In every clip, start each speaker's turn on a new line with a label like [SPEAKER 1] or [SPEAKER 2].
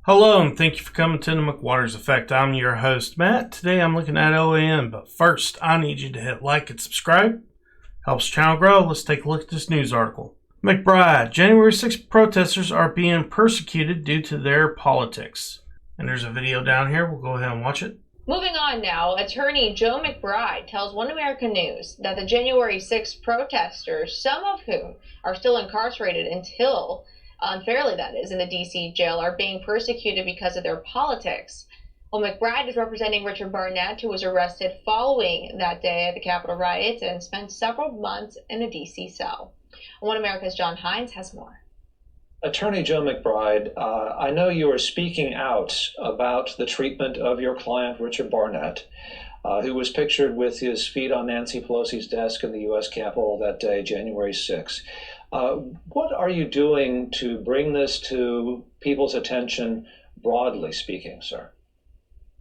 [SPEAKER 1] Hello, and thank you for coming to the McWaters Effect. I'm your host, Matt. Today I'm looking at OAN, but first I need you to hit like and subscribe. Helps the channel grow. Let's take a look at this news article. McBride, January 6th protesters are being persecuted due to their politics. And there's a video down here. We'll go ahead and watch it.
[SPEAKER 2] Moving on now, attorney Joe McBride tells One American News that the January 6th protesters, some of whom are still incarcerated until unfairly that is, in the D.C. jail, are being persecuted because of their politics. Well, McBride is representing Richard Barnett, who was arrested following that day of the Capitol riots and spent several months in a D.C. cell. One America's John Hines has more.
[SPEAKER 3] Attorney Joe McBride, I know you are speaking out about the treatment of your client, Richard Barnett, who was pictured with his feet on Nancy Pelosi's desk in the U.S. Capitol that day, January 6th. What are you doing to bring this to people's attention, broadly speaking, sir?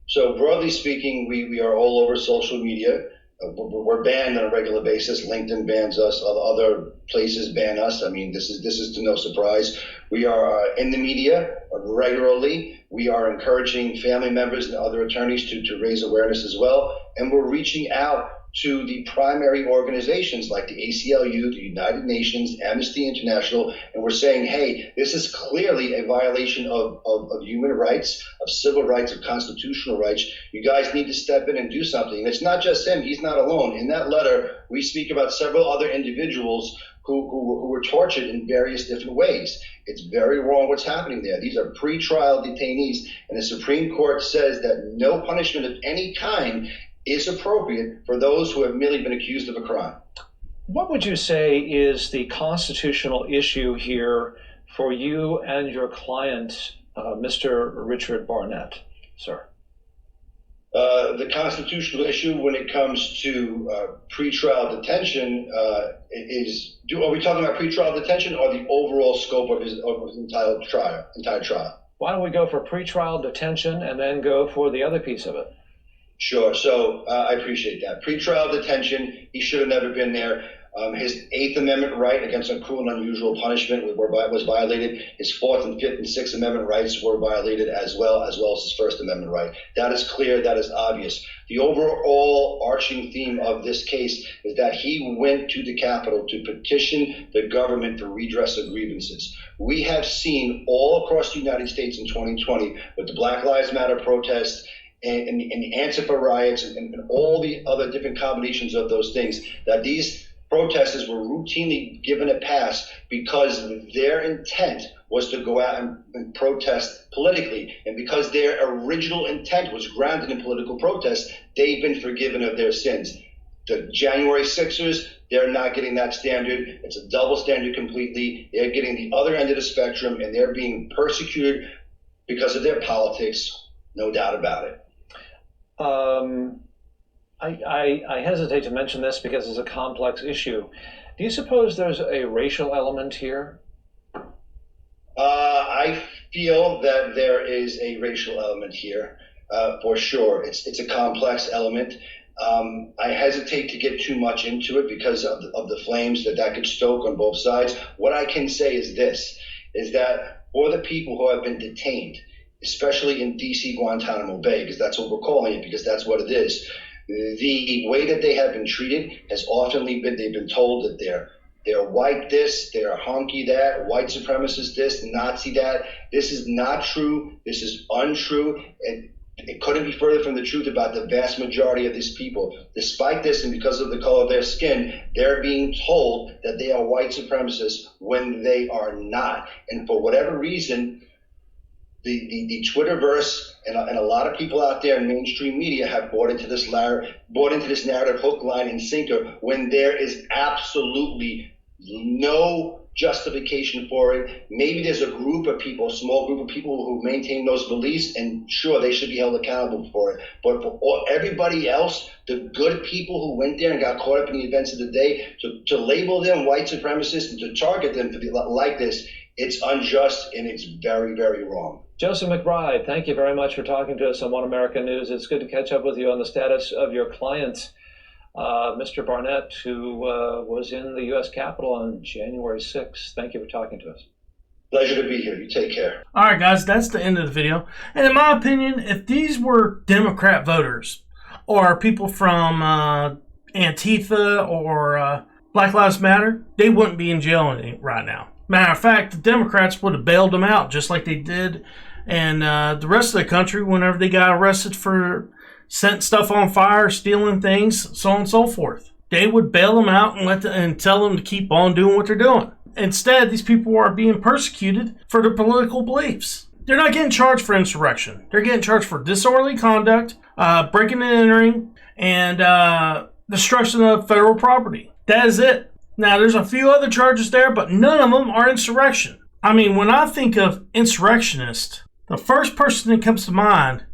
[SPEAKER 4] So broadly speaking, we are all over social media. We're banned on a regular basis. LinkedIn bans us. Other places ban us. I mean, this is to no surprise. We are in the media regularly. We are encouraging family members and other attorneys to raise awareness as well. And we're reaching out to the primary organizations like the ACLU, the United Nations, Amnesty International, and we're saying, hey, this is clearly a violation of human rights, of civil rights, of constitutional rights. You guys need to step in and do something. And it's not just him. He's not alone. In that letter, we speak about several other individuals who were tortured in various different ways. It's very wrong what's happening there. These are pretrial detainees, and the Supreme Court says that no punishment of any kind is appropriate for those who have merely been accused of a crime.
[SPEAKER 3] What would you say is the constitutional issue here for you and your client, Mr. Richard Barnett, sir?
[SPEAKER 4] The constitutional issue when it comes to pretrial detention are we talking about pretrial detention or the overall scope of his entire trial?
[SPEAKER 3] Why don't we go for pretrial detention and then go for the other piece of it?
[SPEAKER 4] Sure. So I appreciate that. Pretrial detention, he should have never been there. His Eighth Amendment right against cruel and unusual punishment was violated. His Fourth and Fifth and Sixth Amendment rights were violated as well as his First Amendment right. That is clear. That is obvious. The overall arching theme of this case is that he went to the Capitol to petition the government for redress of grievances. We have seen all across the United States in 2020 with the Black Lives Matter protests and the Antifa riots and all the other different combinations of those things, that these protesters were routinely given a pass because their intent was to go out and protest politically. And because their original intent was grounded in political protest, they've been forgiven of their sins. The January 6ers, they're not getting that standard. It's a double standard completely. They're getting the other end of the spectrum, and they're being persecuted because of their politics, no doubt about it.
[SPEAKER 3] I hesitate to mention this because it's a complex issue. Do you suppose there's a racial element here?
[SPEAKER 4] I feel that there is a racial element here, for sure. It's a complex element. I hesitate to get too much into it because of the flames that could stoke on both sides. What I can say is this, is that for the people who have been detained, especially in D.C. Guantanamo Bay, because that's what we're calling it, because that's what it is. The way that they have been treated has often been, they've been told that they're white this, they're honky that, white supremacist this, Nazi that. This is not true. This is untrue. And it couldn't be further from the truth about the vast majority of these people. Despite this, and because of the color of their skin, they're being told that they are white supremacists when they are not. And for whatever reason, the Twitterverse and a lot of people out there in mainstream media have bought into this narrative hook, line, and sinker when there is absolutely no justification for it. Maybe there's a group of people, a small group of people who maintain those beliefs, and sure, they should be held accountable for it. But for everybody else, the good people who went there and got caught up in the events of the day, to label them white supremacists and to target them like this, it's unjust and it's very, very wrong.
[SPEAKER 3] Joseph McBride, thank you very much for talking to us on One American News. It's good to catch up with you on the status of your client, Mr. Barnett, who was in the U.S. Capitol on January 6th. Thank you for talking to us.
[SPEAKER 4] Pleasure to be here. You take care.
[SPEAKER 1] All right, guys, that's the end of the video. And in my opinion, if these were Democrat voters or people from Antifa or Black Lives Matter, they wouldn't be in jail right now. Matter of fact, the Democrats would have bailed them out just like they did in the rest of the country whenever they got arrested for setting stuff on fire, stealing things, so on and so forth. They would bail them out and tell them to keep on doing what they're doing. Instead, these people are being persecuted for their political beliefs. They're not getting charged for insurrection. They're getting charged for disorderly conduct, breaking and entering, and destruction of federal property. That is it. Now, there's a few other charges there, but none of them are insurrection. I mean, when I think of insurrectionist, the first person that comes to mind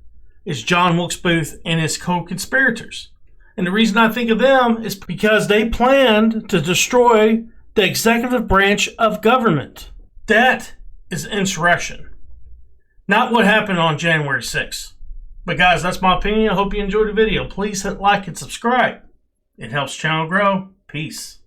[SPEAKER 1] is John Wilkes Booth and his co-conspirators. And the reason I think of them is because they planned to destroy the executive branch of government. That is insurrection. Not what happened on January 6th. But guys, that's my opinion. I hope you enjoyed the video. Please hit like and subscribe. It helps the channel grow. Peace.